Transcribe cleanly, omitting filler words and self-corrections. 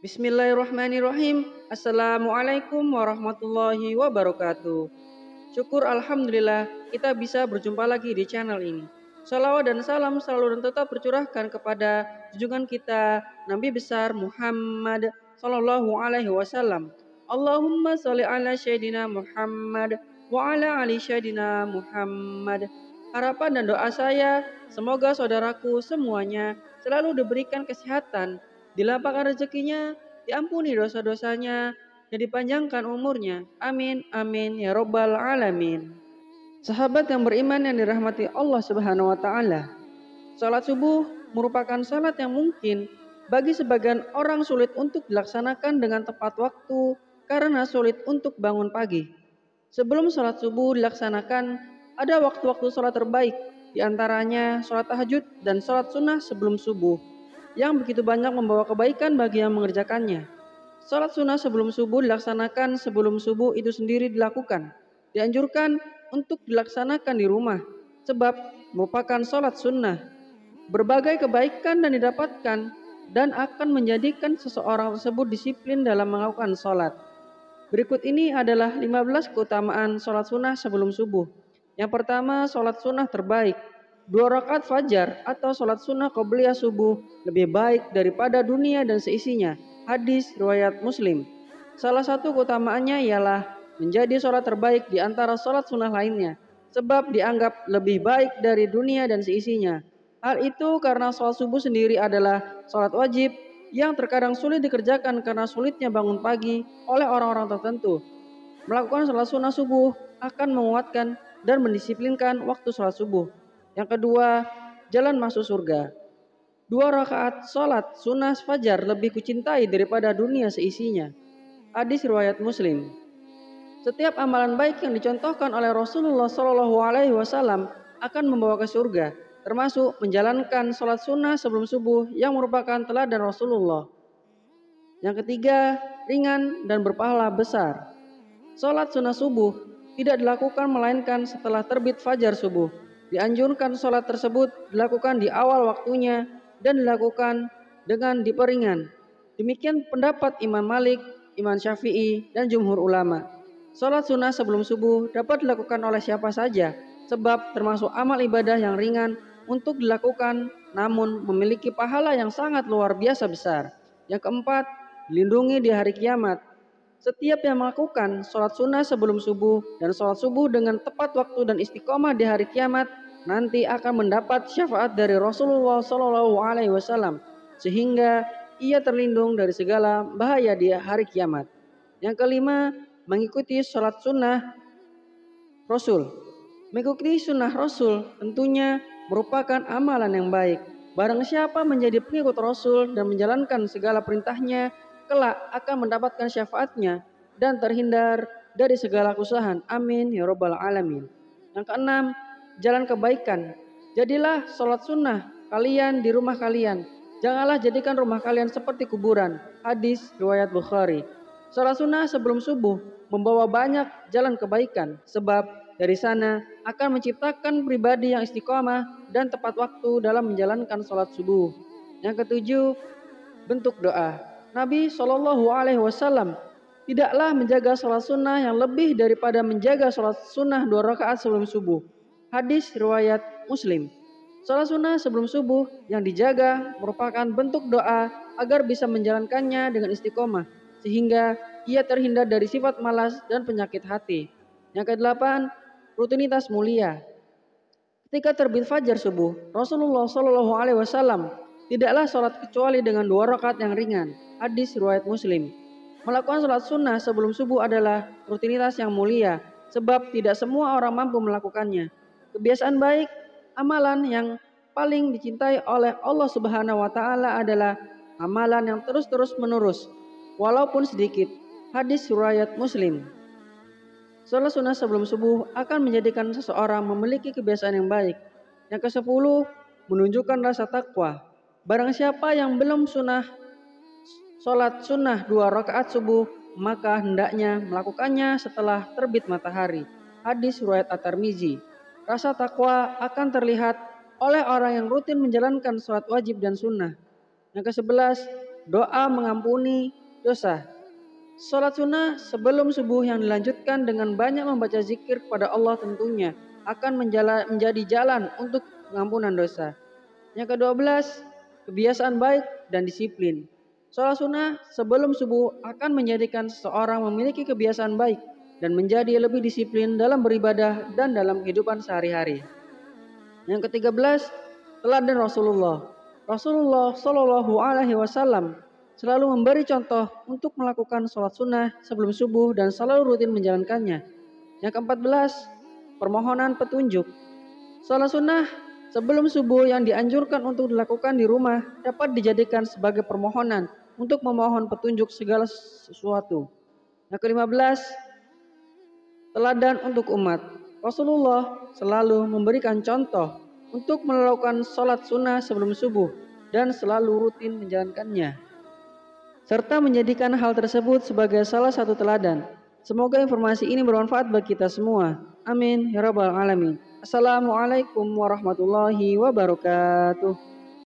Bismillahirrahmanirrahim. Assalamualaikum warahmatullahi wabarakatuh. Syukur Alhamdulillah kita bisa berjumpa lagi di channel ini. Salawat dan salam selalu dan tetap tercurahkan kepada junjungan kita Nabi besar Muhammad Sallallahu Alaihi Wasallam. Allahumma sholli ala Sayyidina Muhammad wa ala ali Sayyidina Muhammad. Harapan dan doa saya semoga saudaraku semuanya selalu diberikan kesehatan, dilapangkan rezekinya, diampuni dosa-dosanya, dan dipanjangkan umurnya. Amin, amin, ya robbal alamin. Sahabat yang beriman yang dirahmati Allah Subhanahu wa Ta'ala, salat subuh merupakan salat yang mungkin bagi sebagian orang sulit untuk dilaksanakan dengan tepat waktu karena sulit untuk bangun pagi. Sebelum salat subuh dilaksanakan, ada waktu-waktu salat terbaik, diantaranya salat tahajud dan salat sunnah sebelum subuh, yang begitu banyak membawa kebaikan bagi yang mengerjakannya. Salat sunnah sebelum subuh dilaksanakan sebelum subuh itu sendiri dilakukan. Dianjurkan untuk dilaksanakan di rumah, sebab merupakan salat sunnah. Berbagai kebaikan dan didapatkan dan akan menjadikan seseorang tersebut disiplin dalam melakukan salat. Berikut ini adalah 15 keutamaan salat sunnah sebelum subuh. Yang pertama, salat sunnah terbaik. 2 rakaat fajar atau salat sunnah qobliyah subuh lebih baik daripada dunia dan seisinya. Hadis riwayat Muslim. Salah satu keutamaannya ialah menjadi salat terbaik di antara salat sunnah lainnya, sebab dianggap lebih baik dari dunia dan seisinya. Hal itu karena salat subuh sendiri adalah salat wajib yang terkadang sulit dikerjakan karena sulitnya bangun pagi oleh orang-orang tertentu. Melakukan salat sunnah subuh akan menguatkan dan mendisiplinkan waktu salat subuh. Yang kedua, jalan masuk surga. 2 rakaat salat sunnah fajar lebih kucintai daripada dunia seisinya. Hadis riwayat Muslim. Setiap amalan baik yang dicontohkan oleh Rasulullah Shallallahu Alaihi Wasallam akan membawa ke surga, termasuk menjalankan salat sunnah sebelum subuh yang merupakan teladan Rasulullah. Yang ketiga, ringan dan berpahala besar. Salat sunnah subuh tidak dilakukan melainkan setelah terbit fajar subuh. Dianjurkan salat tersebut dilakukan di awal waktunya dan dilakukan dengan diperingan. Demikian pendapat Imam Malik, Imam Syafi'i, dan jumhur ulama. Salat sunnah sebelum subuh dapat dilakukan oleh siapa saja, sebab termasuk amal ibadah yang ringan untuk dilakukan, namun memiliki pahala yang sangat luar biasa besar. Yang keempat, dilindungi di hari kiamat. Setiap yang melakukan sholat sunnah sebelum subuh dan sholat subuh dengan tepat waktu dan istiqomah di hari kiamat nanti akan mendapat syafaat dari Rasulullah Shallallahu Alaihi Wasallam sehingga ia terlindung dari segala bahaya di hari kiamat. Yang kelima, mengikuti sholat sunnah Rasul. Mengikuti sunnah Rasul tentunya merupakan amalan yang baik. Barang siapa menjadi pengikut Rasul dan menjalankan segala perintahnya, kelak akan mendapatkan syafaatnya dan terhindar dari segala kesusahan. Amin ya robbal alamin. Yang keenam, jalan kebaikan. Jadilah sholat sunnah kalian di rumah kalian. Janganlah jadikan rumah kalian seperti kuburan. Hadis riwayat Bukhari. Sholat sunnah sebelum subuh membawa banyak jalan kebaikan, sebab dari sana akan menciptakan pribadi yang istiqomah dan tepat waktu dalam menjalankan sholat subuh. Yang ketujuh, bentuk doa. Nabi Shallallahu Alaihi Wasallam tidaklah menjaga sholat sunnah yang lebih daripada menjaga sholat sunnah 2 rakaat sebelum subuh. Hadis riwayat Muslim. Sholat sunnah sebelum subuh yang dijaga merupakan bentuk doa agar bisa menjalankannya dengan istiqomah, sehingga ia terhindar dari sifat malas dan penyakit hati. Yang kedelapan, rutinitas mulia. Ketika terbit fajar subuh, Rasulullah Shallallahu Alaihi Wasallam tidaklah sholat kecuali dengan 2 rakaat yang ringan. Hadis riwayat Muslim. Melakukan sholat sunnah sebelum subuh adalah rutinitas yang mulia, sebab tidak semua orang mampu melakukannya. Kebiasaan baik, amalan yang paling dicintai oleh Allah Subhanahu wa Ta'ala adalah amalan yang terus menerus, walaupun sedikit. Hadis riwayat Muslim. Sholat sunnah sebelum subuh akan menjadikan seseorang memiliki kebiasaan yang baik. Yang ke-10, menunjukkan rasa takwa. Barang siapa yang belum sholat sunnah 2 rakaat subuh, maka hendaknya melakukannya setelah terbit matahari. Hadis riwayat At-Tirmizi. Rasa takwa akan terlihat oleh orang yang rutin menjalankan sholat wajib dan sunnah. Yang ke-11, doa mengampuni dosa. Sholat sunnah sebelum subuh yang dilanjutkan dengan banyak membaca zikir kepada Allah tentunya akan menjadi jalan untuk pengampunan dosa. Yang ke-12, kebiasaan baik dan disiplin. Sholat sunnah sebelum subuh akan menjadikan seseorang memiliki kebiasaan baik dan menjadi lebih disiplin dalam beribadah dan dalam kehidupan sehari-hari. Yang ke-13, teladan Rasulullah. Rasulullah Shallallahu Alaihi Wasallam selalu memberi contoh untuk melakukan sholat sunnah sebelum subuh dan selalu rutin menjalankannya. Yang ke-14, permohonan petunjuk. Sholat sunnah sebelum subuh yang dianjurkan untuk dilakukan di rumah dapat dijadikan sebagai permohonan untuk memohon petunjuk segala sesuatu. Yang ke-15, teladan untuk umat. Rasulullah selalu memberikan contoh untuk melakukan sholat sunnah sebelum subuh dan selalu rutin menjalankannya, serta menjadikan hal tersebut sebagai salah satu teladan. Semoga informasi ini bermanfaat bagi kita semua. Amin ya rabbal alamin. Assalamualaikum warahmatullahi wabarakatuh.